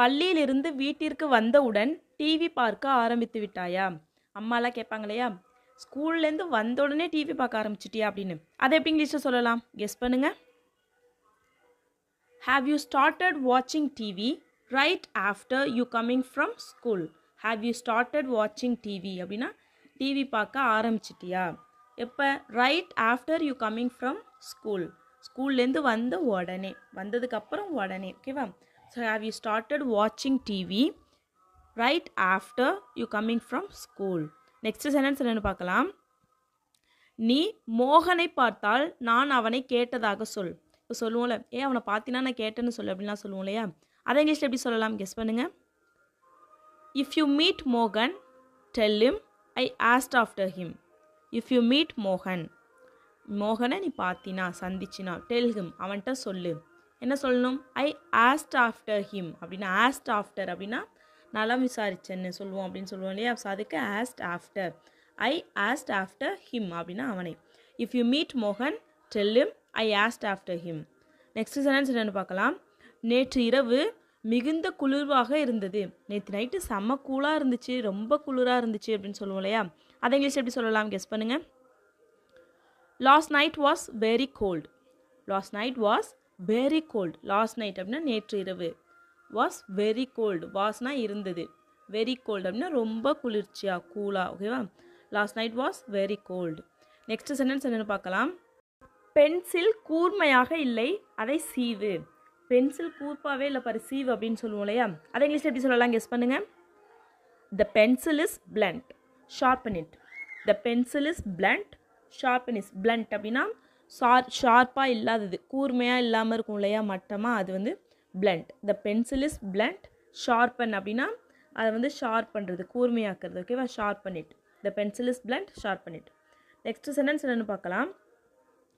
பள்ளியிலிருந்து வீட்டிற்கு வந்தவுடன் டிவி பார்க்க ஆரம்பித்து விட்டாயா? அம்மாலாம் கேட்பாங்க இல்லையா? ஸ்கூல்லேருந்து வந்த உடனே டிவி பார்க்க ஆரம்பிச்சிட்டியா அப்படின்னு. அதை எப்படி இங்கிலீஷில் சொல்லலாம்? கெஸ் பண்ணுங்க. Have you started watching TV right after you coming from school? Have you started watching TV அப்படின்னா டிவி பார்க்க ஆரம்பிச்சிட்டியா? எப்போ? Right after you coming from school. ஸ்கூல்லேருந்து வந்த உடனே, வந்ததுக்கப்புறம் உடனே. ஓகேவா? ஸோ ஹாவ் யூ ஸ்டார்டட் வாட்சிங் TV right after you coming from school. Next sentence என்னென்னு பார்க்கலாம். நீ மோகனை பார்த்தால் நான் அவனை கேட்டதாக சொல். இப்போ சொல்லுவோம்ல, அவனை பார்த்தினா நான் கேட்டேன்னு சொல்லு அப்படின்லாம் சொல்லுவோம் இல்லையா? அதை இங்கிலீஷில் எப்படி சொல்லலாம்? கெஸ் பண்ணுங்கள். இஃப் யூ மீட் மோகன் tell him I asked after him. If you meet மோகன், மோகனை நீ பார்த்தினா சந்திச்சினா, டெல் him அவன்கிட்ட சொல்லு. என்ன சொல்லணும்? ஐ ஆஸ்ட் ஆஃப்டர் ஹிம் அப்படின்னா, ஆஸ்ட் ஆஃப்டர் அப்படின்னா நலம் விசாரிச்சேன்னு சொல்லுவோம் அப்படின்னு சொல்லுவோம் இல்லையா? ஸோ அதுக்கு asked after. I asked after him அப்படின்னா அவனை. இஃப் யூ மீட் மோகன் tell him I asked after him. Next sentence என்னென்னு பார்க்கலாம். நேற்று இரவு மிகுந்த குளிர்வாக இருந்தது. நேற்று நைட்டு செம்ம கூலாக இருந்துச்சு, ரொம்ப குளிராக இருந்துச்சு அப்படின்னு சொல்லுவோம் இல்லையா? அதை இங்கிலீஷ் எப்படி சொல்லலாம்? கெஸ் பண்ணுங்கள். Last night was very gold. Last night was very gold. Last night அப்படின்னா நேற்று இரவு. Was very gold. வாஸ்னா இருந்தது. வெரி கோல்டு அப்படின்னா ரொம்ப குளிர்ச்சியா, கூலா. ஓகேவா? Last night was very gold. Next sentence என்னென்னு பார்க்கலாம். பென்சில் கூர்மையாக இல்லை, அதை சீவு. பென்சில் கூர்ப்பாவே இல்லை பாரு, சீவு அப்படின்னு சொல்லுவோம் இல்லையா? அதை இங்கிலீஷ் எப்படி சொல்லலாம்? கெஸ் பண்ணுங்க. The pencil is blunt, sharpen it. The pencil is blunt, sharpen is. Blunt அப்படின்னா ஷார்ப்பாக இல்லாதது, கூர்மையாக இல்லாமல் இருக்கும் இல்லையா, மட்டமாக, அது வந்து blunt. The pencil is blunt, sharpen அப்படின்னா அதை வந்து ஷார்ப் பண்ணுறது, கூர்மையாக்குறது. ஓகேவா? Sharpen it. The pencil is blunt, sharpen it. Next sentence என்னென்னு பார்க்கலாம்.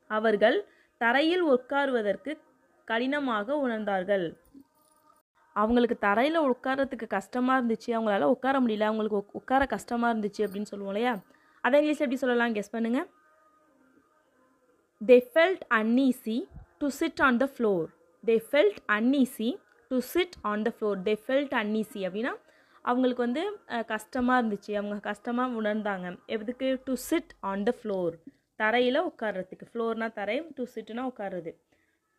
அவர்கள் தரையில் உட்காருவதற்கு கடினமாக உணர்ந்தார்கள். அவங்களுக்கு தரையில் உட்காரத்துக்கு கஷ்டமாக இருந்துச்சு, அவங்களால உட்கார முடியல, அவங்களுக்கு உட்கார கஷ்டமாக இருந்துச்சு அப்படின்னு சொல்லுவோம் இல்லையா? அதை இங்கிலீஷ் எப்படி சொல்லலாம்? கெஸ் பண்ணுங்கள். They felt uneasy to sit on the floor. They felt uneasy to sit on the floor. They felt uneasy அப்படின்னா அவங்களுக்கு வந்து கஷ்டமாக இருந்துச்சு, அவங்க கஷ்டமாக உணர்ந்தாங்க. எதுக்கு? To sit on the floor, தரையில் உட்கார்றதுக்கு. ஃப்ளோர்னா தரை, டு சிட்னா உட்காருறது.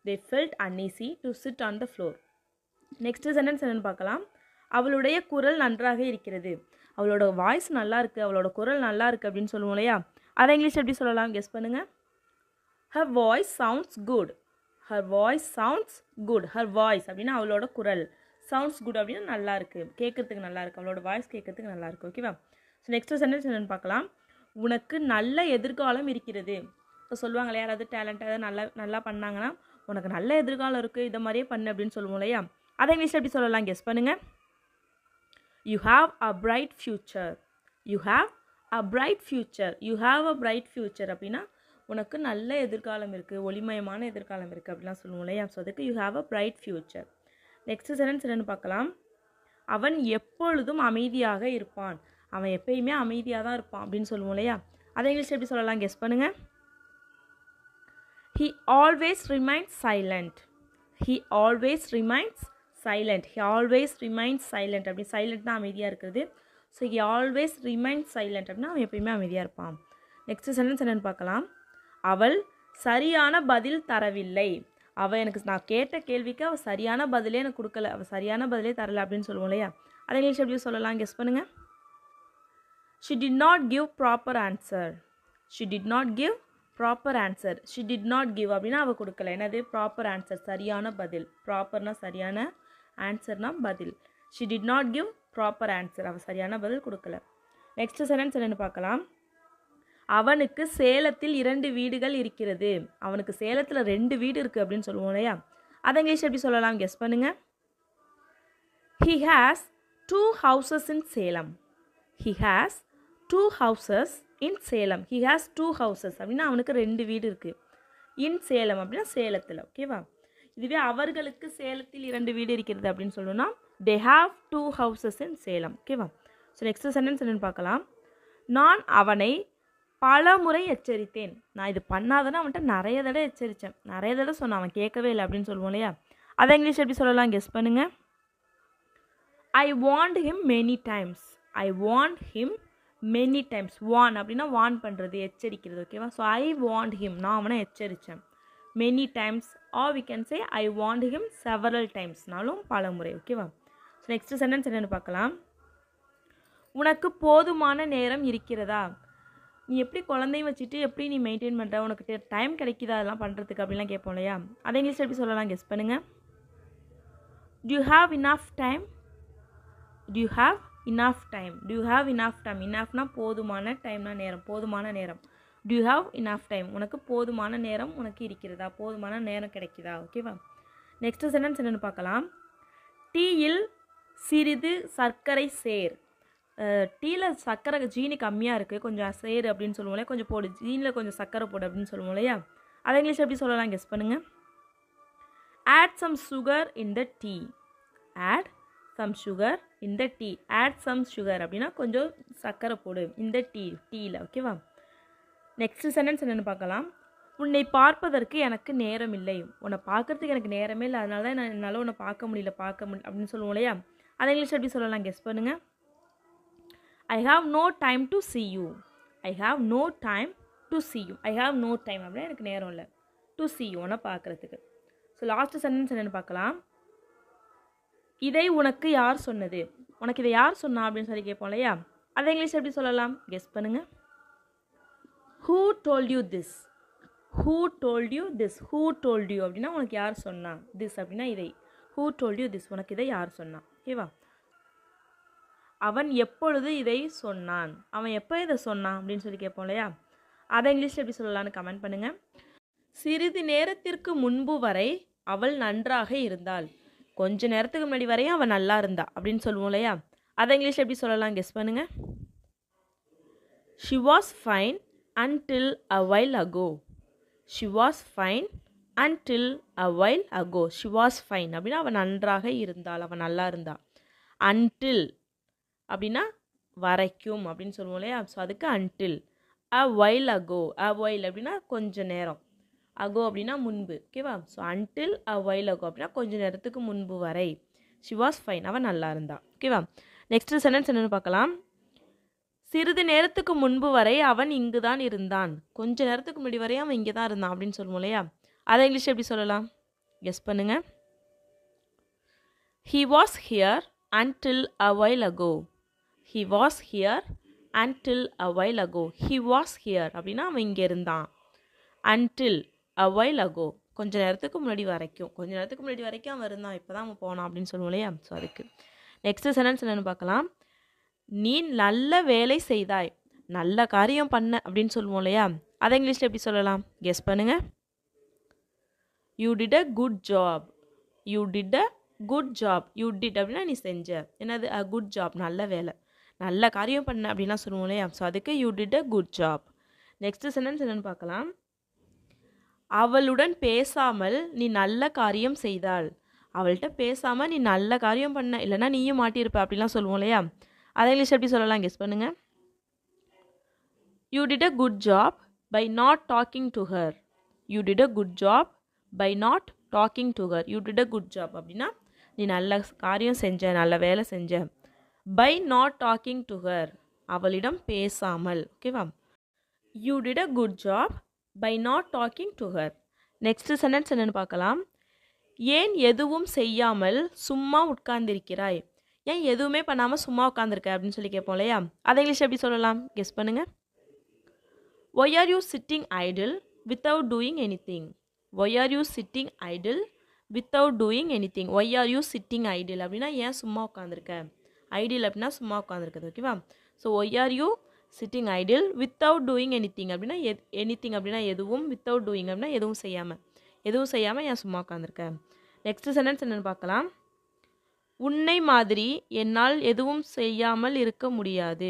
They felt uneasy to sit on the floor. Next sentence என்னென்னு பார்க்கலாம். அவளுடைய குரல் நன்றாக இருக்கிறது. அவளோட வாய்ஸ் நல்லா இருக்குது, அவளோட குரல் நல்லா இருக்குது அப்படின்னு சொல்லுவோம் இல்லையா? அதை இங்கிலீஷ் எப்படி சொல்லலாம்? கெஸ் பண்ணுங்கள். Her voice sounds good. Her voice sounds good. Her voice அப்படின்னா அவளோட குரல். sounds good அப்படின்னா நல்லா இருக்குது, கேட்குறதுக்கு நல்லா இருக்குது. அவளோட வாய்ஸ் கேட்குறதுக்கு நல்லா இருக்குது. ஓகேவா? ஸோ நெக்ஸ்ட் சென்டென்ஸ் என்னென்னு பார்க்கலாம். உனக்கு நல்ல எதிர்காலம் இருக்கிறது. இப்போ சொல்லுவாங்களே, யாராவது டேலண்டாக நல்லா பண்ணாங்கன்னா உனக்கு நல்ல எதிர்காலம் இருக்குது, இதை மாதிரியே பண்ணு அப்படின்னு சொல்லுவோம் இல்லையா? அதை இங்கிலீஷ் எப்படி சொல்லலாம்? கெஸ் பண்ணுங்கள். You have a bright future. You have a bright future. You have a bright future அப்படின்னா உனக்கு நல்ல எதிர்காலம் இருக்குது, ஒளிமயமான எதிர்காலம் இருக்குது அப்படிலாம் சொல்லுவோம் இல்லையா? ஸோ அதுக்கு you have a bright future. Next sentence என்னென்னு பார்க்கலாம். அவன் எப்பொழுதும் அமைதியாக இருப்பான். அவன் எப்பயுமே அமைதியாக தான் இருப்பான் அப்படின்னு சொல்லுவோம் இல்லையா? அதை இங்கிலீஷ் எப்படி சொல்லலாம்? கெஸ் பண்ணுங்கள். He always remains silent. He always remains silent. He always remains silent அப்படி சைலண்ட் தான் அமைதியாக இருக்கிறது. So he always remains silent அப்படின்னா அவன் எப்பயுமே அமைதியாக இருப்பான். நெக்ஸ்ட் சென்டென்ஸ் என்னென்னு பார்க்கலாம். அவள் சரியான பதில் தரவில்லை. நான் கேட்ட கேள்விக்கு அவள் சரியான பதிலே எனக்கு கொடுக்கல, அவள் சரியான பதிலே தரலை அப்படின்னு சொல்லுவோம் இல்லையா? அதை இங்கிலீஷ் எப்படி சொல்லலாம்? கெஸ் பண்ணுங்கள். She did not give proper answer. She did not give proper answer. She did not give அப்படின்னா அவள் கொடுக்கல. என்னது? ப்ராப்பர் ஆன்சர், சரியான பதில். ப்ராப்பர்னா சரியான, ஆன்சர்னா பதில். She did not give proper answer. அவள் சரியான பதில் கொடுக்கல. நெக்ஸ்ட் சென்டென்ஸ் என்னென்னு பார்க்கலாம். அவனுக்கு சேலத்தில் 2 வீடுகள் இருக்கிறது. அவனுக்கு சேலத்தில் 2 வீடு இருக்குது அப்படின்னு சொல்லுவோம் இல்லையா? அதை இங்கிலீஷ் எப்படி சொல்லலாம்? கெஸ் பண்ணுங்கள். He has 2 houses in Salem. He has 2 houses in Salem. He has 2 houses அப்படின்னா அவனுக்கு 2 வீடு இருக்குது. இன் சேலம் அப்படின்னா சேலத்தில். ஓகேவா? இதுவே அவர்களுக்கு சேலத்தில் 2 வீடு இருக்கிறது அப்படின்னு சொல்லணும்னா they have 2 houses in Salem. ஓகேவா? ஸோ நெக்ஸ்ட் சென்டென்ஸ் என்னென்னு பார்க்கலாம். நான் அவனை பல முறை எச்சரித்தேன். நான் இது பண்ணாதேன்னு அவன்கிட்ட நிறைய தடவை எச்சரித்தேன், நிறைய தடவை சொன்னான், அவன் கேட்கவே இல்லை அப்படின்னு சொல்லுவோம் இல்லையா? அதை இங்கிலீஷ் எப்படி சொல்லலாம்? கெஸ் பண்ணுங்கள். I warned him many times. I warned him many times. Warn அப்படின்னா வார்ன் பண்ணுறது, எச்சரிக்கிறது. ஓகேவா? ஸோ ஐ வார்ன்ட் ஹிம், நான் அவனை எச்சரித்தேன். Many times or we can say I warned him several டைம்ஸ்னாலும் பல முறை. ஓகேவா? ஸோ நெக்ஸ்ட் சென்டென்ஸ் என்னென்னு பார்க்கலாம். உனக்கு போதுமான நேரம் இருக்கிறதா? நீ எப்படி குழந்தையும் வச்சுட்டு எப்படி நீ மெயின்டைன் பண்ணுற, உனக்கு டைம் கிடைக்குதா அதெல்லாம் பண்ணுறதுக்கு அப்படின்லாம் கேட்போம் இல்லையா? அதை இங்கிலீஷ் எப்படி சொல்லலாம், கெஸ் பண்ணுங்கள். Do you have enough time? Do you have enough time? Do you have enough time? Enoughனா போதுமான, டைம்னா நேரம், போதுமான நேரம். Do you have enough time? உனக்கு போதுமான நேரம் உனக்கு இருக்கிறதா, போதுமான நேரம் கிடைக்குதா? ஓகேவா? நெக்ஸ்ட் சென்டென்ஸ் என்னென்னு பார்க்கலாம். டீயில் சிறிது சர்க்கரை சேர். டீயில் சர்க்கரை ஜீனி கம்மியாக இருக்குது, கொஞ்சம் சேர் அப்படின்னு சொல்லுவோம், கொஞ்சம் போடு, ஜீனியில் கொஞ்சம் சர்க்கரை போடு அப்படின்னு சொல்லுவோம் இல்லையா? அதை இங்கிலீஷ் எப்படி சொல்லலாம், கெஸ் பண்ணுங்கள். Add some sugar in the tea. Add some sugar in the tea. Add some sugar அப்படின்னா கொஞ்சம் சர்க்கரை போடு இந்த டீயில். ஓகேவா? நெக்ஸ்ட் சென்டென்ஸ் என்னென்னு பார்க்கலாம். உன்னை பார்ப்பதற்கு எனக்கு நேரம் இல்லை. உன்னை பார்க்கறதுக்கு எனக்கு நேரமே இல்லை, அதனால தான் என்னால் உன்னை பார்க்க முடியல அப்படின்னு சொல்லுவோம் இல்லையா? அதை இங்கிலீஷ் எப்படி சொல்லலாம், கெஸ் பண்ணுங்கள். I have no time to see you. I have no time to see you. I have no time அப்படின்னா எனக்கு நேரம் இல்லை. To see you, உன்னை பார்க்குறதுக்கு. ஸோ லாஸ்ட் சென்டென்ஸ் என்னென்னு பார்க்கலாம். இதை உனக்கு யார் சொன்னது? உனக்கு இதை யார் சொன்னா அப்படின்னு சொல்லி கேட்போம் இல்லையா? அதை இங்கிலீஷ் எப்படி சொல்லலாம், கெஸ் பண்ணுங்கள். Who told you this? Who told you this? Who told you அப்படின்னா உனக்கு யார் சொன்னா, this அப்படின்னா இதை. Who told you this? உனக்கு இதை யார் சொன்னா? ஓகேவா? அவன் எப்பொழுது இதை சொன்னான்? அவன் எப்போ இதை சொன்னான் அப்படின்னு சொல்லி கேட்போம் இல்லையா? அதை இங்கிலீஷில் எப்படி சொல்லலான்னு கமெண்ட் பண்ணுங்கள். சிறிது நேரத்திற்கு முன்பு வரை அவள் நன்றாக இருந்தாள். கொஞ்ச நேரத்துக்கு முன்னாடி வரையும் அவள் நல்லா இருந்தா அப்படின்னு சொல்லுவோம் இல்லையா? அதை இங்கிலீஷில் எப்படி சொல்லலாம், கெஸ் பண்ணுங்கள். She was fine until a while ago. She was fine until a while ago. She was fine அப்படின்னா அவள் நன்றாக இருந்தாள், அவள் நல்லா இருந்தா. Until அப்படின்னா வரைக்கும் அப்படின்னு சொல்லுவோம் இல்லையா? ஸோ அதுக்கு until. A while ago. A while அப்படின்னா கொஞ்ச நேரம். ago அப்படின்னா முன்பு. ஓகேவா? So until a while ago அப்படின்னா கொஞ்ச நேரத்துக்கு முன்பு வரை. She was fine, அவன் நல்லா இருந்தா. ஓகேவா? நெக்ஸ்ட் சென்டென்ஸ் என்னென்னு பார்க்கலாம். சிறிது நேரத்துக்கு முன்பு வரை அவன் இங்கு தான் இருந்தான். கொஞ்ச நேரத்துக்கு முன்னாடி வரை அவன் இங்கே தான் இருந்தான் அப்படின்னு சொல்லுவோம் இல்லையா? அதை இங்கிலீஷ் எப்படி சொல்லலாம், கெஸ் பண்ணுங்க. He was here until a while ago. He was here until a while ago. He was here அப்படின்னா அவன் இங்கே இருந்தான். Until a while ago கொஞ்ச நேரத்துக்கு முன்னாடி வரைக்கும், கொஞ்ச நேரத்துக்கு முன்னாடி வரைக்கும் அவன் இருந்தான், இப்போ தான் அவன் போனான் அப்படின்னு சொல்லுவோம் இல்லையா? ஸோ அதுக்கு நெக்ஸ்ட் சென்டென்ஸ் என்னென்னு பார்க்கலாம். நீ நல்ல வேலை செய்தாய், நல்ல காரியம் பண்ண அப்படின்னு சொல்லுவோம் இல்லையா? அதை இங்கிலீஷில் எப்படி சொல்லலாம், கெஸ் பண்ணுங்க. You did a good job. You did a good job. You did அப்படின்னா நீ செஞ்ச, என்னது அ குட் ஜாப், நல்ல வேலை, நல்ல காரியம் பண்ண அப்படின்லாம் சொல்லுவோம் இல்லையா? ஸோ அதுக்கு you did a good job. Next sentence என்னென்னு பார்க்கலாம். அவளுடன் பேசாமல் நீ நல்ல காரியம் செய்தாள். அவள்கிட்ட பேசாமல் நீ நல்ல காரியம் பண்ண, இல்லைனா நீயும் மாட்டியிருப்ப அப்படிலாம் சொல்லுவோம் இல்லையா? அதை இங்கிலீஷ் எப்படி சொல்லலாம், கெஸ் பண்ணுங்க. You did a good job by not talking to her. You did a good job by not talking to her. You did a good job அப்படின்னா நீ நல்ல காரியம் செஞ்ச, நல்ல வேலை செஞ்ச. By not talking to her அவளிடம் பேசாமல். ஓகேவா? You did a good job by not talking to her. Next sentence என்னென்னு பார்க்கலாம். ஏன் எதுவும் செய்யாமல் சும்மா உட்கார்ந்திருக்கிறாய்? ஏன் எதுவுமே பண்ணாமல் சும்மா உட்காந்துருக்க அப்படின்னு சொல்லி கேட்போம் இல்லையா? அதை இங்கிலீஷ் எப்படி சொல்லலாம், கெஸ் பண்ணுங்கள். Why are you sitting idle without doing anything? Why are you sitting idle without doing anything? Why are you sitting idle அப்படின்னா ஏன் சும்மா உட்காந்துருக்க. ஐடியல் அப்படின்னா சும்மா உட்காந்துருக்குது. ஓகேவா? So why are you sitting idle without doing anything அப்படின்னா anything அப்படின்னா எதுவும், without doing அப்படின்னா எதுவும் செய்யாமல் ஏன் சும்மா உட்காந்துருக்க. நெக்ஸ்ட் சென்டென்ஸ் என்னென்னு பார்க்கலாம். உன்னை மாதிரி என்னால் எதுவும் செய்யாமல் இருக்க முடியாது.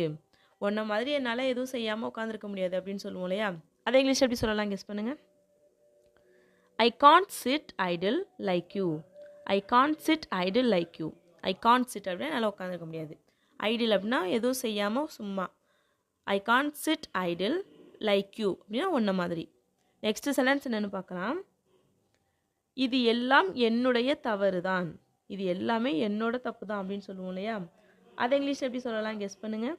உன்னை மாதிரி என்னால் எதுவும் செய்யாமல் உட்காந்துருக்க முடியாது அப்படின்னு சொல்லுவோம் இல்லையா? அதை இங்கிலீஷ் எப்படி சொல்லலாம், கெஸ் பண்ணுங்கள். I can't sit idle like you. I can't sit idle like you. I can't sit அப்படின்னா என்னால் உட்காந்துருக்க முடியாது. ஐடில் அப்படின்னா எதுவும் செய்யாமல் சும்மா. I can't sit idle like you அப்படின்னா ஒன்றை மாதிரி. நெக்ஸ்ட் சென்டென்ஸ் என்னென்னு பார்க்கலாம். இது எல்லாம் என்னுடைய தவறு தான். இது எல்லாமே என்னோட தப்பு தான் அப்படின்னு சொல்லுவோம் இல்லையா? அதை இங்கிலீஷ் எப்படி சொல்லலாம் கெஸ் பண்ணுங்க.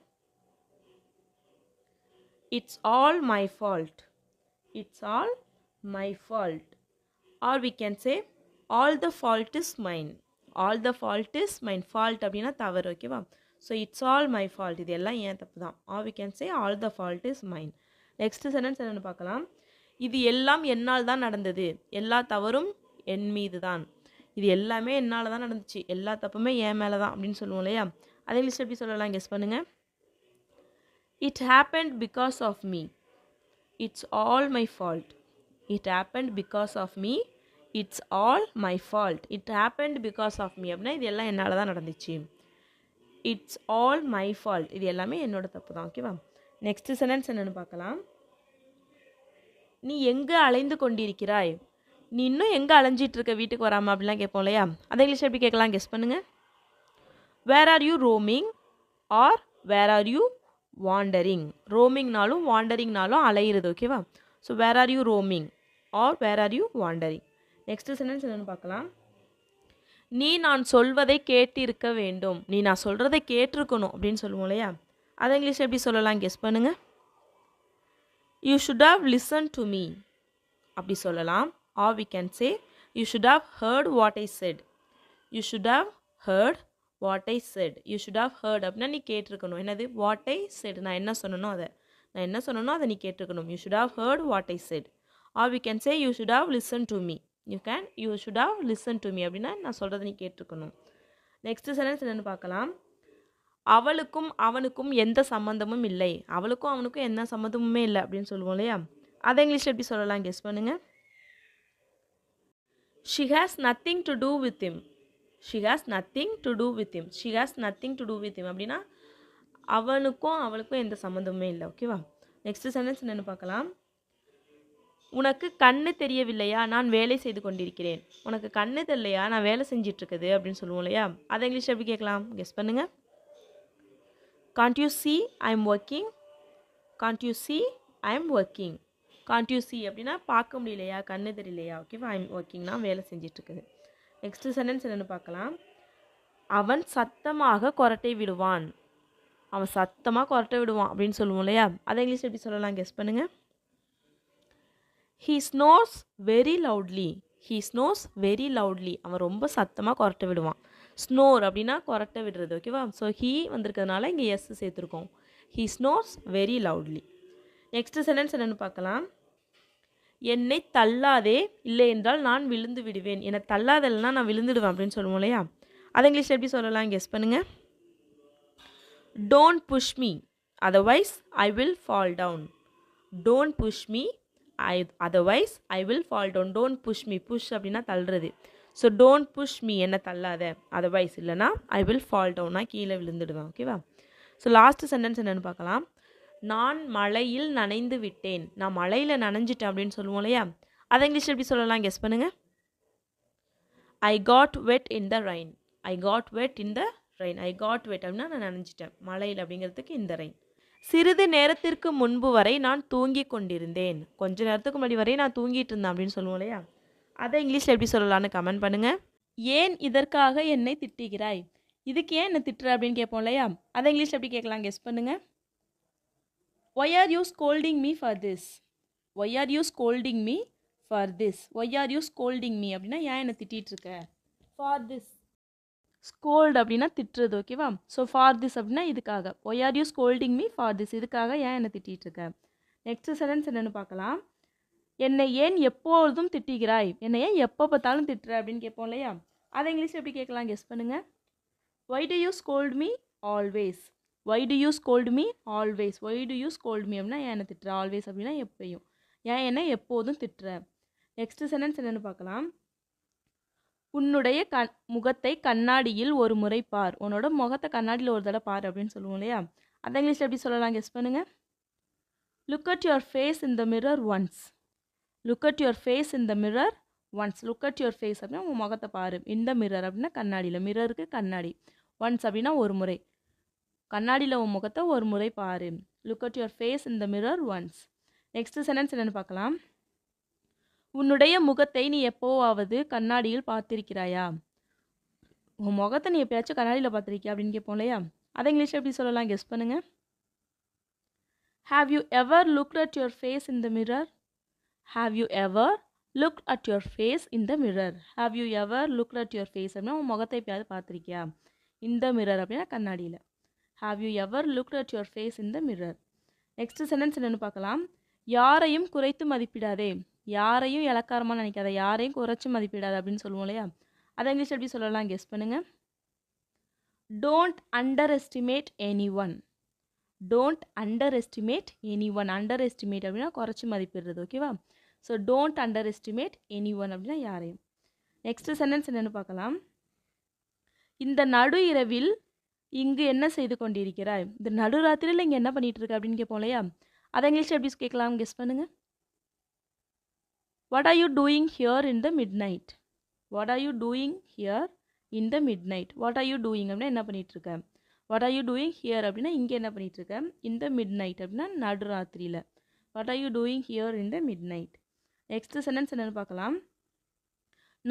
It's all my fault. It's all my fault. Or we can say all the fault is mine. All the fault is mine. Fault அப்படின்னா தவறு, ஓகேவா? So it's all my fault, இது எல்லாம் ஏன் தப்பு தான். Or we can say all the fault is mine. Next sentence என்னென்னு பார்க்கலாம். இது எல்லாம் என்னால் தான் நடந்தது. எல்லா தவறும் என் மீது தான். இது எல்லாமே என்னால் தான் நடந்துச்சு, எல்லா தப்புமே என் மேலே தான் அப்படின்னு சொல்லுவோம் இல்லையா? அதை இங்கிலீஷ் எப்படி சொல்லலாம் கெஸ் பண்ணுங்கள். It happened because of me. It's all my fault. It happened because of me. It's all my fault. It happened because of me அப்படின்னா இது எல்லாம் என்னால் தான் நடந்துச்சு. இட்ஸ் ஆல் மை ஃபால்ட், இது எல்லாமே என்னோட தப்பு தான், ஓகேவா? நெக்ஸ்ட் சென்டென்ஸ் என்னென்னு பார்க்கலாம். நீ எங்கே அலைந்து கொண்டிருக்கிறாய்? நீ இன்னும் எங்கே அலைஞ்சிட்டு இருக்க வீட்டுக்கு வராமல் அப்படிலாம் கேட்போம் இல்லையா? அதை இங்கிலீஷ் எப்படி கேட்கலாம் கெஸ் பண்ணுங்கள். Where are you roaming or where are you wandering. ரோமிங்னாலும் வாண்டரிங்னாலும் அலையிறது, ஓகேவா? So where are you roaming or where are you wandering. Next sentence என்னென்னு பார்க்கலாம். நீ நான் சொல்வதை கேட்டு இருக்க வேண்டும். நீ நான் சொல்கிறதை கேட்டிருக்கணும் அப்படின்னு சொல்லுவோம் இல்லையா? அதை இங்கிலீஷ் எப்படி சொல்லலாம் கெஸ் பண்ணுங்கள். You should have listen to me அப்படி சொல்லலாம். Or we can say you should have heard what I said. You should have heard what I said. You should have heard அப்படின்னா நீ கேட்டிருக்கணும். என்னது? வாட் ஐ செட், நான் என்ன சொன்னனோ அதை நீ கேட்டிருக்கணும். You should have heard what I said. Or we can say you should have listen to me. You should have listen to me அப்படின்னா நான் சொல்கிறத நீ கேட்டிருக்கணும். நெக்ஸ்ட் சென்டென்ஸ் என்னென்னு பார்க்கலாம். அவளுக்கும் அவனுக்கும் எந்த சம்மந்தமும் இல்லை. அவளுக்கும் அவனுக்கும் எந்த சம்மந்தமுமே இல்லை அப்படின்னு சொல்லுவோம் இல்லையா? அதை இங்கிலீஷ் எப்படி சொல்லலாம் கெஸ் பண்ணுங்கள். She has nothing to do with him. She has nothing to do with him. She has nothing to do with him அப்படின்னா அவனுக்கும் அவளுக்கும் எந்த சம்மந்தமுமே இல்லை, ஓகேவா? நெக்ஸ்ட் சென்டென்ஸ் என்னென்னு பார்க்கலாம். உனக்கு கண்ணு தெரியவில்லையா, நான் வேலை செய்து கொண்டிருக்கிறேன். உனக்கு கண்ணு தெரியலையா, நான் வேலை செஞ்சிட்ருக்குது அப்படின்னு சொல்லுவோம் இல்லையா? அதை இங்கிலீஷ் எப்படி கேட்கலாம் கெஸ் பண்ணுங்கள். Can't you see I am working. Can't you see I am working. Can't you see அப்படின்னா பார்க்க முடியலையா, கண்ணு தெரியலையா, ஓகேவா? ஐ எம் ஒர்க்கிங்னா வேலை செஞ்சிட்ருக்குது. நெக்ஸ்ட் சென்டென்ஸ் என்னென்னு பார்க்கலாம். அவன் சத்தமாக கொரட்டை விடுவான். அவன் சத்தமாக கொரட்டை விடுவான் அப்படின்னு சொல்லுவோம் இல்லையா? அதை இங்கிலீஷ் எப்படி சொல்லலாம் கெஸ் பண்ணுங்கள். He snores very loudly. He snores very loudly. அவன் ரொம்ப சத்தமாக கொரட்டை விடுவான். ஸ்னோர் அப்படின்னா கொரட்டை விடுறது, ஓகேவா? ஸோ ஹீ வந்திருக்கிறதுனால இங்கே எஸ் சேர்த்துருக்கோம். He snores very loudly. Next sentence என்னென்னு பார்க்கலாம். என்னை தள்ளாதே, இல்லை என்றால் நான் விழுந்து விடுவேன். என்னை தள்ளாதல்னா நான் விழுந்துடுவேன் அப்படின்னு சொல்லுவோம் இல்லையா? அதை இங்கிலீஷ் எப்படி சொல்லலாம் கெஸ் பண்ணுங்கள். Don't push me, otherwise I will fall down. Don't push me, otherwise I will fall down. Don't push me. push அப்படின்னா தள்ளுறது. ஸோ don't push me, என்ன தள்ளாத. otherwise இல்லைனா I will fall down, நான் கீழே விழுந்துடுவேன், ஓகேவா? ஸோ லாஸ்ட் சென்டென்ஸ் என்னென்னு பார்க்கலாம். நான் மழையில் நனைந்து விட்டேன். நான் மழையில் நனைஞ்சிட்டேன் அப்படின்னு சொல்லுவோம் இல்லையா? அதை இங்கிலீஷ் எப்படி சொல்லலாம் கெஸ் பண்ணுங்கள். I got wet in the rain. I got wet in the rain. I got wet அப்படின்னா நான் நனைஞ்சிட்டேன். மழையில் அப்படிங்கிறதுக்கு இந்த ரெயின். சிறிது நேரத்திற்கு முன்பு வரை நான் தூங்கி கொண்டிருந்தேன். கொஞ்ச நேரத்துக்கு முன்னாடி வரை நான் தூங்கிட்டு இருந்தேன் அப்படின்னு சொல்லுவோம் இல்லையா? அதை இங்கிலீஷில் எப்படி சொல்லலான்னு கமெண்ட் பண்ணுங்கள். ஏன் இதற்காக என்னை திட்டுகிறாய்? இதுக்கு ஏன் என்னை திட்டுற அப்படின்னு கேட்போம் இல்லையா? அதை இங்கிலீஷில் எப்படி கேட்கலாம் கெஸ் பண்ணுங்கள். Why are you scolding me for this? Why are you scolding me for this? Why are you scolding me அப்படின்னா ஏன் என்னை திட்டிகிட்டு இருக்க. For this. ஸ்கோல்டு அப்படின்னா திட்டுறது, ஓகேவா? ஸோ ஃபார் திஸ் அப்படின்னா இதுக்காக. Why are you scolding me for this, இதுக்காக ஏன் என்னை திட்டிகிட்டு இருக்க. நெக்ஸ்ட் சென்டென்ஸ் என்னென்னு பார்க்கலாம். என்னை ஏன் எப்பொழுதும் திட்டுகிறாய்? என்னை ஏன் எப்போ பார்த்தாலும் திட்டுற அப்படின்னு கேட்போம் இல்லையா? அதை இங்கிலீஷ் எப்படி கேட்கலாம் கெஸ் பண்ணுங்கள். Why do you scold me always. Why do you scold me always. Why do you scold me அப்படின்னா ஏன் என்னை திட்டுற. ஆல்வேஸ் அப்படின்னா எப்பயும். ஏன் என்னை எப்போதும் திட்டுற. நெக்ஸ்ட் சென்டென்ஸ் என்னென்னு பார்க்கலாம். உன்னுடைய முகத்தை கண்ணாடியில் ஒரு முறை பார். உன்னோட முகத்தை கண்ணாடியில் ஒரு தடவை பார் அப்படின்னு சொல்லுவோம் இல்லையா? அதை இங்கிலீஷில் எப்படி சொல்லலாம் கெஸ் பண்ணுங்கள். Look at your face in the mirror once. Look at your face in the mirror once. Look at your face அப்படின்னா உங்கள் முகத்தை பாரு. இந்த மிரர் அப்படின்னா கண்ணாடியில். மிரருக்கு கண்ணாடி. ஒன்ஸ் அப்படின்னா ஒரு முறை. கண்ணாடியில் உன் முகத்தை ஒரு முறை பாரு. Look at your face in the mirror once. Next sentence என்னென்னு பார்க்கலாம். உன்னுடைய முகத்தை நீ எப்போவாவது கண்ணாடியில் பார்த்திருக்கிறாயா? உன் முகத்தை நீ எப்பயாச்சும் கண்ணாடியில் பார்த்துருக்கியா அப்படின்னு கேட்போம் இல்லையா? அதை இங்கிலீஷில் எப்படி சொல்லலாம்? கெஸ் பண்ணுங்கள். Have you ever looked at your face in the mirror? Have you ever looked at your face in the mirror? Have you ever looked at your face அப்படின்னா உன் முகத்தை எப்பயாவது பார்த்துருக்கியா? In the mirror அப்படின்னா கண்ணாடியில். Have you ever looked at your face in the mirror? Next sentence என்னென்னு பார்க்கலாம். யாரையும் குறைத்து மதிப்பிடாதே, யாரையும் இலக்காரமாக நினைக்காத, யாரையும் குறைச்சி மதிப்பிடாது அப்படின்னு சொல்லுவோம் இல்லையா? அதை இங்கிலீஷ் எப்படி சொல்லலாம்? கெஸ் பண்ணுங்கள். Don't underestimate anyone. Don't underestimate anyone. Underestimate அப்படின்னா குறைச்சி மதிப்பிடுறது. ஓகேவா? ஸோ டோன்ட் அண்டர்எஸ்டிமேட் anyone அப்படின்னா யாரையும். நெக்ஸ்ட் சென்டென்ஸ் என்னென்னு பார்க்கலாம். இந்த நடு இரவில் இங்கு என்ன செய்து கொண்டிருக்கிறாய்? இந்த நடுராத்திரியில் இங்கே என்ன பண்ணிட்டு இருக்க அப்படின்னு கேட்போம் இல்லையா? அதை இங்கிலீஷ் எப்படி கேட்கலாம்? கெஸ் பண்ணுங்க. What are you doing here in the midnight? What are you doing here in the midnight? What are you doing அப்படின்னா என்ன பண்ணிட்டு இருக்க? What are you doing here அப்படின்னா இங்கே என்ன பண்ணிட்டு இருக்க? In the midnight அப்படின்னா நடுராத்திரியில். What are you doing here in the midnight? Next sentence என்னென்னு பார்க்கலாம்.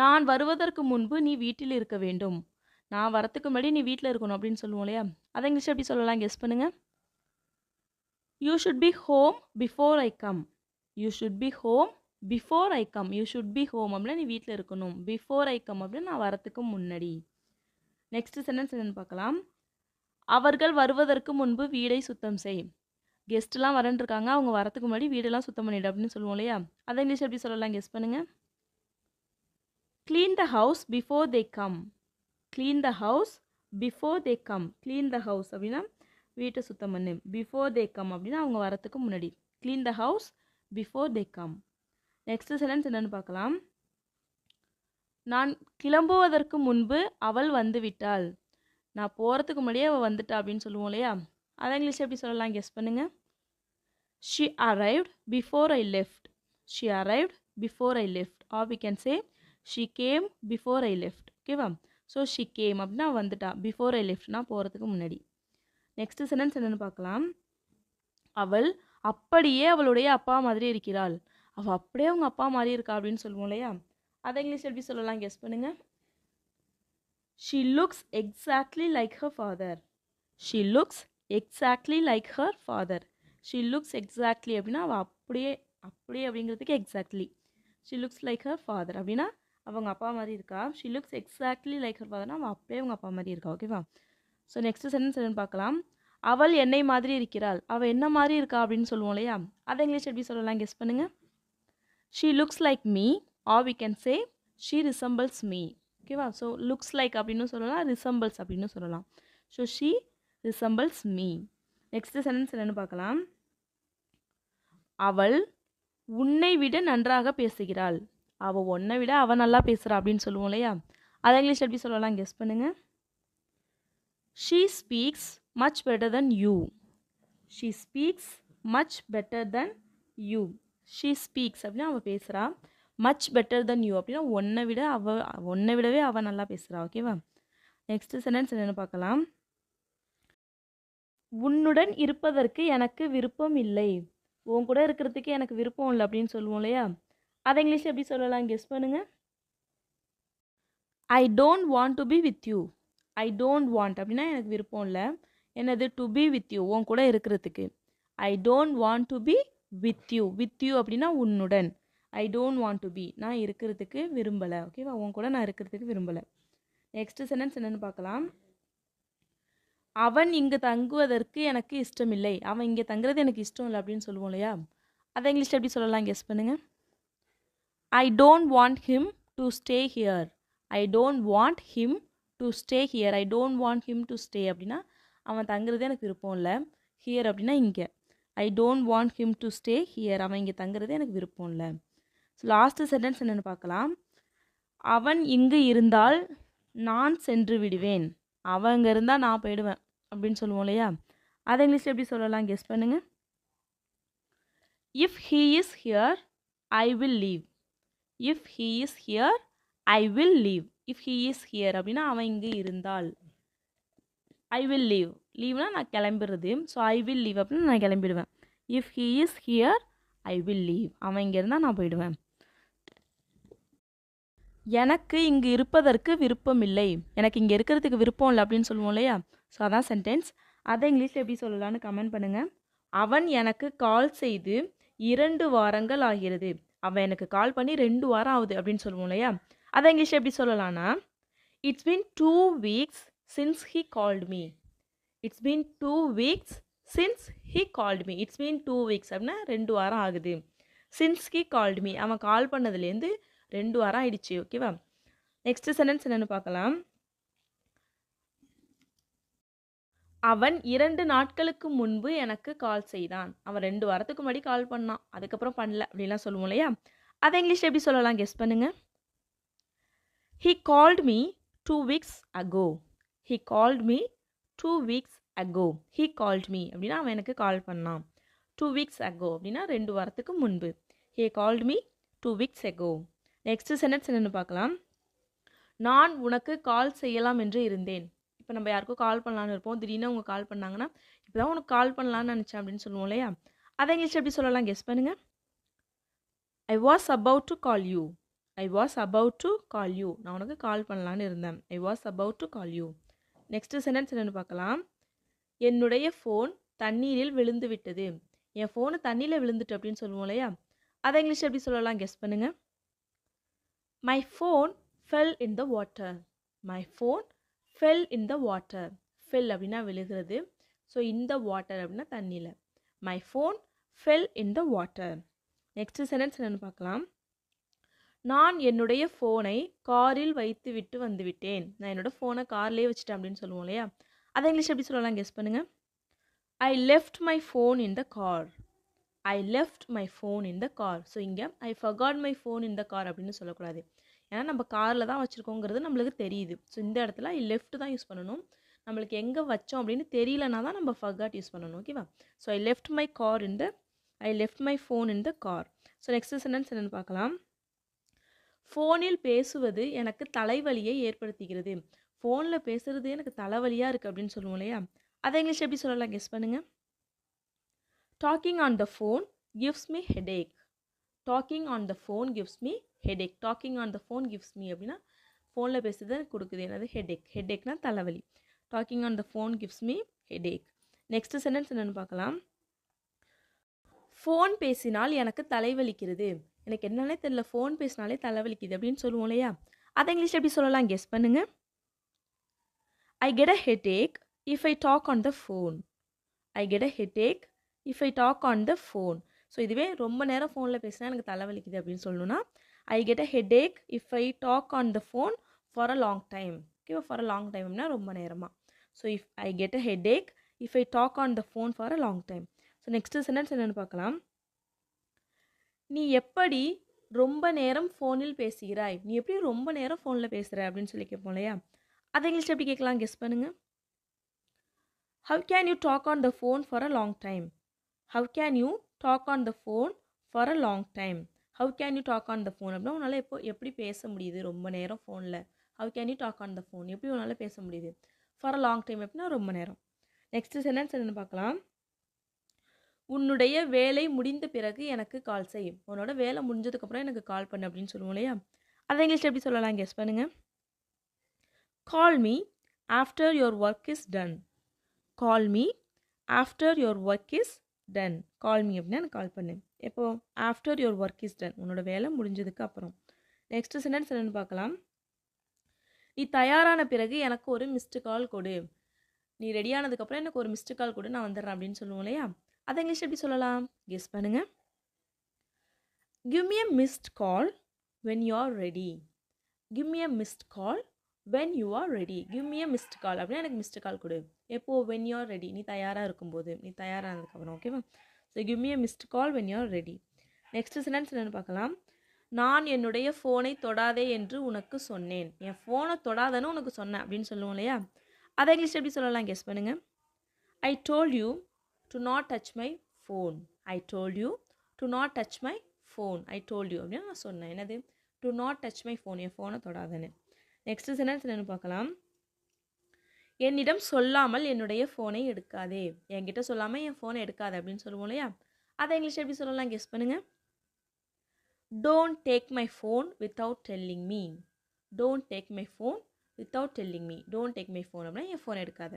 நான் வருவதற்கு முன்பு நீ வீட்டில் இருக்க வேண்டும். நான் வரத்துக்கு முன்னாடி நீ வீட்டில் இருக்கணும் அப்படின்னு சொல்லுவோம் இல்லையா? அதை இங்கிலீஷ் எப்படி சொல்லலாம்? கெஸ் பண்ணுங்கள். You should be home before I come. You should be home before I come. You should be home அப்படின்னா நீ வீட்டில் இருக்கணும். Before I come அப்படின்னா நான் வரத்துக்கு முன்னாடி. நெக்ஸ்ட் சென்டென்ஸ் என்னென்னு பார்க்கலாம். அவர்கள் வருவதற்கு முன்பு வீடை சுத்தம் செய். கெஸ்ட்லாம் வரன்ட்ருக்காங்க, அவங்க வரத்துக்கு முன்னாடி வீடெல்லாம் சுத்தம் பண்ணிடு அப்படின்னு சொல்லுவோம் இல்லையா? அதை இங்கிலீஷ் எப்படி சொல்லலாம்? கெஸ் பண்ணுங்கள். Clean the house before they come. Clean the house before they come. Clean the house அப்படின்னா வீட்டை சுத்தம் பண்ணு. Before they come அப்படின்னா அவங்க வரத்துக்கு முன்னாடி. Clean the house before they come. Next sentence என்னென்னு பார்க்கலாம். நான் கிளம்புவதற்கு முன்பு அவள் வந்து விட்டாள். நான் போகிறதுக்கு முன்னாடியே அவள் வந்துட்டா அப்படின்னு சொல்லுவோம் இல்லையா? அதை இங்கிலீஷ் எப்படி சொல்லலாம்? கெஸ் பண்ணுங்கள். She arrived before I left. She arrived before I left. Or we can say she came before I left. ஓகேவா? ஸோ she came அப்படின்னா வந்துட்டா. before I left நான் போகிறதுக்கு முன்னாடி. நெக்ஸ்ட் சென்டென்ஸ் என்னென்னு பார்க்கலாம். அவள் அப்படியே அவளுடைய அப்பா மாதிரி இருக்கிறாள். அவள் அப்படியே அவங்க அப்பா மாதிரி இருக்கா அப்படின்னு சொல்லுவோம் இல்லையா? அதை இங்கிலீஷ் எப்படி சொல்லலாம்? கெஸ் பண்ணுங்கள். She looks exactly like her father. She looks exactly like her father. She looks exactly அப்படின்னா அவள் அப்படியே அப்படிங்கிறதுக்கு exactly. She looks like her father அப்படின்னா அவங்க அப்பா மாதிரி இருக்கா. She looks exactly like her father அவள் அப்படியே அவங்க அப்பா மாதிரி இருக்கா. ஓகேவா? ஸோ நெக்ஸ்ட் சென்டென்ஸ் என்னன்னு பார்க்கலாம். அவள் என்னை மாதிரி இருக்கிறாள். அவள் என்ன மாதிரி இருக்கா அப்படின்னு சொல்லுவோம் இல்லையா? அதை இங்கிலீஷ் எப்படி சொல்லலாம்? கெஸ் பண்ணுங்கள். She looks like me or we can say she resembles me. ஓகேவா? ஸோ லுக்ஸ் லைக் அப்படின்னு சொல்லலாம், ரிசம்பிள்ஸ் அப்படின்னு சொல்லலாம். So she resembles me. Next sentence என்னென்னு பார்க்கலாம். அவள் உன்னை விட நன்றாக பேசுகிறாள். அவள் உன்னை விட அவள் நல்லா பேசுகிறா அப்படின்னு சொல்லுவோம் இல்லையா? அதை இங்கிலீஷ் எப்படி சொல்லலாம்? கெஸ் பண்ணுங்கள். She speaks much better than you. She speaks much better than you. She speaks அப்படின்னா அவள் பேசுகிறா. மச் பெட்டர் தென் யூ அப்படின்னா உன்னை விடவே அவள் நல்லா பேசுகிறா. ஓகேவா? நெக்ஸ்ட் சென்டென்ஸ் என்னென்னு பார்க்கலாம். உன்னுடன் இருப்பதற்கு எனக்கு விருப்பம் இல்லை. உன் கூட இருக்கிறதுக்கு எனக்கு விருப்பம் இல்லை அப்படின்னு சொல்லுவோம் இல்லையா? அதை இங்கிலீஷ் எப்படி சொல்லலாம்? கெஸ் பண்ணுங்க. ஐ don't want to be with you. I don't want அப்படின்னா எனக்கு விருப்பம் இல்லை. என்னது? டு பி வித் யூ, உன் கூட இருக்கிறதுக்கு. I don't want to be with you. With you அப்படின்னா உன்னுடன். I don't want to be நான் இருக்கிறதுக்கு விரும்பலை. ஓகேவா? உன் கூட நான் இருக்கிறதுக்கு விரும்பலை. நெக்ஸ்ட் சென்டென்ஸ் என்னென்னு பார்க்கலாம். அவன் இங்கு தங்குவதற்கு எனக்கு இஷ்டமில்லை. அவன் இங்கே தங்குறது எனக்கு இஷ்டம் இல்லை அப்படின்னு சொல்லுவோம் இல்லையா? அதை இங்கிலீஷ் எப்படி சொல்லலாம்? கெஸ் பண்ணுங்கள். ஐ don't want him to stay here. I don't want him to stay here. I don't want him to stay அப்படின்னா அவன் தங்குறது எனக்கு விருப்பம் இல்லை. ஹியர் அப்படின்னா இங்கே. ஐ don't want him to stay here. அவன் இங்கே தங்குறது எனக்கு விருப்பம் இல்லை. ஸோ லாஸ்ட் சென்டென்ஸ் என்னென்னு பார்க்கலாம். அவன் இங்கு இருந்தால் நான் சென்று விடுவேன். அவன் இங்கே இருந்தால் நான் போயிடுவேன் அப்படின்னு சொல்லுவோம் இல்லையா? அதை இங்கிலீஷில் எப்படி சொல்லலாம்? கெஸ் பண்ணுங்கள். If he is here I will leave. If he is here I will leave. If he is here அப்படின்னா அவன் இங்கே இருந்தால். I will leave. லீவ்னா நான் கிளம்பிடுறது. ஸோ ஐ வில் லீவ் அப்படின்னு நான் கிளம்பிடுவேன். If he is here I will leave. அவன் இங்கே இருந்தால் நான் போயிடுவேன். எனக்கு இங்கு இருப்பதற்கு விருப்பம் இல்லை. எனக்கு இங்கே இருக்கிறதுக்கு விருப்பம் இல்லை அப்படின்னு சொல்லுவோம் இல்லையா? ஸோ அதான் சென்டென்ஸ். அதை இங்கிலீஷில் எப்படி சொல்லலாம்னு கமெண்ட் பண்ணுங்கள். அவன் எனக்கு கால் செய்து 2 வாரங்கள் ஆகிறது. அவன் எனக்கு கால் பண்ணி 2 வாரம் ஆகுது அப்படின்னு சொல்லுவோம் இல்லையா? அதை இங்கிலீஷில் எப்படி சொல்லலாம்னா, it's been 2 weeks since he called me. It's been 2 weeks since he called me. It's been 2 weeks அப்படின்னா 2 வாரம் ஆகுது. சின்ஸ் ஹி கால்ட் மீ, அவன் கால் பண்ணதுலேருந்து 2 வாரம் ஆயிடுச்சு. ஓகேவா? நெக்ஸ்ட் சென்டென்ஸ் என்னென்னு பார்க்கலாம். அவன் 2 நாட்களுக்கு முன்பு எனக்கு கால் செய்தான். அவன் 2 வாரத்துக்கு முன்னாடி கால் பண்ணான், அதுக்கப்புறம் பண்ணல அப்படிலாம் சொல்லுவோம் இல்லையா? அதை இங்கிலீஷ் எப்படி சொல்லலாம் கெஸ் பண்ணுங்க. He called me 2 weeks ago. He called me 2 weeks ago. He called me அப்படின்னா அவன் எனக்கு கால் பண்ணான். 2 weeks ago அப்படின்னா 2 வாரத்துக்கு முன்பு. He called me 2 weeks ago. Next sentence என்னென்னு பார்க்கலாம். நான் உனக்கு கால் செய்யலாம் என்று இருந்தேன். இப்போ நம்ம யாருக்கும் கால் பண்ணலான்னு இருப்போம், திடீர்னு அவங்க கால் பண்ணாங்கன்னா இப்போ தான் உனக்கு கால் பண்ணலான்னு நினச்சேன் அப்படின்னு சொல்லுவோம் இல்லையா? அதை இங்கிலீஷ் எப்படி சொல்லலாம் கெஸ் பண்ணுங்கள். I was about to call you. I was about to call you. நான் உனக்கு கால் பண்ணலான்னு இருந்தேன். I was about to call you. Next sentence என்னென்னு பார்க்கலாம். என்னுடைய ஃபோன் தண்ணீரில் விழுந்து விட்டது. என் ஃபோனு தண்ணியில் விழுந்துட்டு அப்படின்னு சொல்லுவோம் இல்லையா? அதை இங்கிலீஷ் எப்படி சொல்லலாம் கெஸ் பண்ணுங்கள். My phone fell in the water. My phone fell in the water. Fell அப்படின்னா விழுகிறது. ஸோ இந்த வாட்டர் அப்படின்னா தண்ணியில். My phone fell in the water. Next sentence என்னென்னு பார்க்கலாம். நான் என்னுடைய ஃபோனை காரில் வைத்து விட்டு வந்துவிட்டேன். நான் என்னோடய ஃபோனை கார்லேயே வச்சுட்டேன் அப்படின்னு சொல்லுவோம் இல்லையா? அதை இங்கிலீஷ் எப்படி சொல்லலாம் கெஸ் பண்ணுங்கள். I left my phone in the car. I left my phone in the car. So இங்கே I forgot my phone in the car அப்படின்னு சொல்லக்கூடாது. ஏன்னா நம்ம காரில் தான் வச்சுருக்கோங்கிறது நம்மளுக்கு தெரியுது. ஸோ இந்த இடத்துல I left தான் யூஸ் பண்ணணும். நம்மளுக்கு எங்கே வச்சோம் அப்படின்னு தெரியலனா தான் நம்ம forgot யூஸ் பண்ணணும். ஓகேவா? So I left my phone in the car. So next sentence என்னென்னு பார்க்கலாம். ஃபோனில் பேசுவது எனக்கு தலைவலியை ஏற்படுத்துகிறது. ஃபோனில் பேசுகிறது எனக்கு தலைவலியாக இருக்குது அப்படின்னு சொல்லுவோம் இல்லையா? அதை இங்கிலீஷ் எப்படி சொல்லலாம் கெஸ் பண்ணுங்கள். Talking on the phone gives me headache. Talking on the phone gives me headache. Talking on the phone gives me அப்படின்னா ஃபோனில் பேசுறது எனக்கு கொடுக்குது. என்னது? ஹெடேக். ஹெடேக்னா தலைவலி. Talking on the phone gives me headache. Next sentence என்னென்னு பார்க்கலாம். ஃபோன் பேசினால் எனக்கு தலைவலிக்கிறது. எனக்கு என்னன்னே தெரியல, ஃபோன் பேசினாலே தலைவலிக்குது அப்படின்னு சொல்லுவோம் இல்லையா? அதை இங்கிலீஷ் எப்படி சொல்லலாம் கெஸ் பண்ணுங்க. I get a headache if I talk on the phone. I get a headache if I talk on the phone. So இதுவே ரொம்ப நேரம் ஃபோனில் பேசினா எனக்கு தலைவலிக்குது அப்படின்னு சொல்லணும்னா I get a headache if I talk on the phone for a long time. ஓகேவா? for a long time அப்படின்னா ரொம்ப நேரமாக. So if I get a headache if I talk on the phone for a long time. So next sentence என்னென்னு பார்க்கலாம். நீ எப்படி ரொம்ப நேரம் ஃபோனில் பேசுகிறாய்? நீ எப்படி ரொம்ப நேரம் ஃபோனில் பேசுகிற அப்படின்னு சொல்லி கேட்போம் இல்லையா? அதை இங்கிலீஷ் எப்படி கேட்கலாம் கெஸ் பண்ணுங்கள். How can you talk on the phone for a long time? How can you talk on the phone for a long time? How can you talk on the phone அப்படின்னா உன்னால் எப்படி பேச முடியுது ரொம்ப நேரம் ஃபோனில்? How can you talk on the phone? எப்படி உன்னால் பேச முடியுது? for a long time அப்படின்னா ரொம்ப நேரம். நெக்ஸ்ட் சென்டென்ஸ் என்னென்னு பார்க்கலாம். உன்னுடைய வேலை முடிந்த பிறகு எனக்கு கால் செய். உன்னோட வேலை முடிஞ்சதுக்கப்புறம் எனக்கு கால் பண்ணு அப்படின்னு சொல்லுவோம் இல்லையா? அதை இங்கிலீஷ் எப்படி சொல்லலாம் கெஸ் பண்ணுங்கள். Call me after your work is done. Call me after your work is done. Call me அப்படின்னா எனக்கு கால் பண்ணு. எப்போ? after your work is done. உன்னோட வேலை முடிஞ்சதுக்கு அப்புறம். நெக்ஸ்ட் சென்டென்ஸ் என்னென்னு பார்க்கலாம். நீ தயாரான பிறகு எனக்கு ஒரு மிஸ்டு கால் கொடு. நீ ரெடியானதுக்கப்புறம் எனக்கு ஒரு மிஸ்டு கால் கொடு, நான் வந்துடுறேன் அப்படின்னு சொல்லுவோம் இல்லையா? அதை இங்கிலீஷ் எப்படி சொல்லலாம் கெஸ் பண்ணுங்க. Give me a missed call when you are ready. Give me a missed call when you are ready. Give me a missed call அப்படின்னா எனக்கு மிஸ்டு கால் கொடு. எப்போ? when you are ready. நீ தயாராக இருக்கும்போது, நீ தயாரானதுக்கப்புறம். ஓகேவா? So give me a missed call when you are ready. Next sentence என்னென்னு பார்க்கலாம். நான் என்னுடைய ஃபோனை தொடாதே என்று உனக்கு சொன்னேன். என் ஃபோனை தொடாதன்னு உனக்கு சொன்னேன் அப்படின்னு சொல்லுவோம் இல்லையா? அதை இங்கிலீஷ் எப்படி சொல்லலாம் கெஸ் பண்ணுங்கள். I told you to not touch my phone. I told you to not touch my phone. I told you அப்படின்னா நான் சொன்னேன். என்னது? to not touch my phone. என் ஃபோனை தொடாதன்னு. நெக்ஸ்ட் சென்டென்ஸ் என்னென்னு பார்க்கலாம். என்னிடம் சொல்லாமல் என்னுடைய ஃபோனை எடுக்காதே. என்கிட்ட சொல்லாமல் என் ஃபோனை எடுக்காதே அப்படின்னு சொல்லுவோம் இல்லையா? அதை இங்கிலீஷ் எப்படி சொல்லலாம் கெஸ் பண்ணுங்கள். Don't take my phone without telling me. Don't take my phone without telling me. Don't take my phone அப்படின்னா என் ஃபோன் எடுக்காத.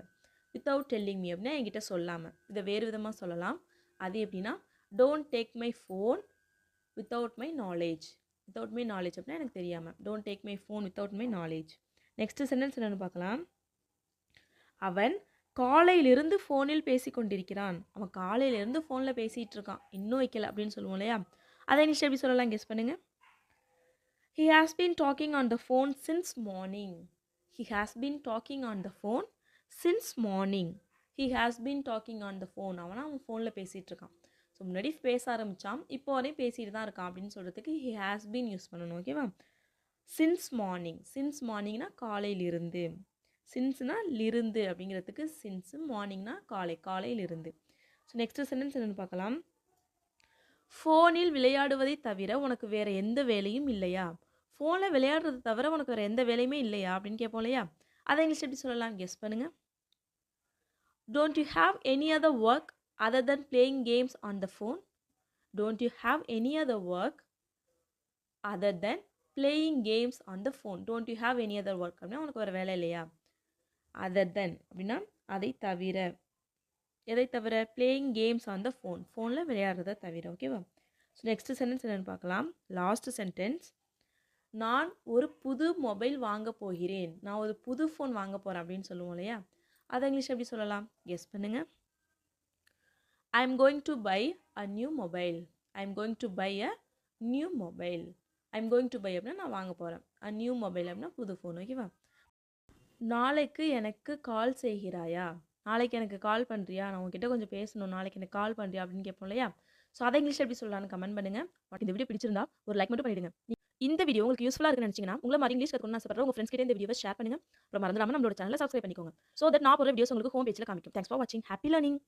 வித்தவுட் டெல்லிங் மீ அப்படின்னா என்கிட்ட சொல்லாமல். இதை வேறு விதமாக சொல்லலாம். அது எப்படின்னா don't take my phone without my knowledge. Without my knowledge அப்படின்னா எனக்கு தெரியாமல். Don't take my phone without my knowledge. Next sentence என்னென்னு பார்க்கலாம். அவன் காலையிலிருந்து ஃபோனில் பேசி கொண்டிருக்கிறான். அவன் காலையிலேருந்து ஃபோனில் பேசிகிட்டு இருக்கான், இன்னும் வைக்கல அப்படின்னு சொல்லுவோம் இல்லையா? அதை இங்கிலீஷ் எப்படி சொல்லலாம் கெஸ் பண்ணுங்க. He has been talking on the phone since morning. He has been talking on the phone since morning. He has been talking on the phone. அவன் ஃபோனில் பேசிகிட்டு இருக்கான். ஸோ முன்னாடி பேச ஆரம்பித்தான், இப்போ வரையும் பேசிகிட்டு தான் இருக்கான் அப்படின்னு சொல்கிறதுக்கு he has been யூஸ் பண்ணணும். ஓகேவா? since morning. since morningனா காலையிலிருந்து. சின்ஸ்னா லிருந்து அப்படிங்கிறதுக்கு சின்ஸ், மார்னிங்னா காலையிலிருந்து. ஸோ நெக்ஸ்ட் சென்டென்ஸ் என்னென்னு பார்க்கலாம். ஃபோனில் விளையாடுவதை தவிர உனக்கு வேறு எந்த வேலையும் இல்லையா? ஃபோனில் விளையாடுறதை தவிர உனக்கு வேறு எந்த வேலையுமே இல்லையா அப்படின்னு கேட்போம் இல்லையா? அதை இங்கிலீஷ் எப்படி சொல்லலாம் கெஸ் பண்ணுங்கள். Don't you have any other work other then playing games on the phone. Don't you have any other work other then playing games on the phone. Don't you have any other work அப்படின்னா உனக்கு வேறு வேலை இல்லையா? Other தென் அப்படின்னா அதை தவிர. எதை தவிர? Playing games on the phone. ஃபோனில் விளையாடுறதை தவிர. ஓகேவா? ஸோ நெக்ஸ்ட் சென்டென்ஸ் என்னென்னு பார்க்கலாம். Last sentence. நான் ஒரு புது மொபைல் வாங்க போகிறேன். நான் ஒரு புது ஃபோன் வாங்க போகிறேன் அப்படின்னு சொல்லுவோம் இல்லையா? அதை இங்கிலீஷ் எப்படி சொல்லலாம் கெஸ் பண்ணுங்கள். I am going to buy a new mobile. I am going to buy a new mobile. I am going to buy அப்படின்னா நான் வாங்க போகிறேன். அ நியூ மொபைல் அப்படின்னா புது ஃபோன். ஓகேவா? நாளைக்கு எனக்கு கால் செய்கிறாயா? நாளைக்கு எனக்கு கால் பண்ணுறியா? நான் உங்ககிட்ட கொஞ்சம் பேசணும், நாளைக்கு எனக்கு கால் பண்ணுறியா அப்படின்னு கேட்போம் இல்லையா? ஸோ அதை இங்கிலீஷ் எப்படி சொல்லலாம்னு கமெண்ட் பண்ணுங்கள். இந்த வீடியோ பிடிச்சிருந்தா ஒரு லைக் மட்டும் பண்ணிடுங்க. இந்த வீடியோ உங்களுக்கு யூஸ்ஃபுல்லாக இருக்குன்னு நினச்சிங்கன்னா உங்களை மாதிரி இங்கிலீஷ் கற்றுக்கணும்னு ஆசைப்படுற உங்கள் ஃப்ரெண்ட்ஸ் கிட்ட இந்த வீடியோவை ஷேர் பண்ணுங்கள். அப்புறம் மறந்துடாமல் நம்மளோட சேனலை சப்ஸ்கிரைப் பண்ணிக்கோங்க. ஸோ தட் நான் போகிற வீடியோஸ் உங்களுக்கு ஹோம் பேஜில் காமிக்கும். தேங்க்ஸ் ஃபார் வாட்சிங். Happy learning.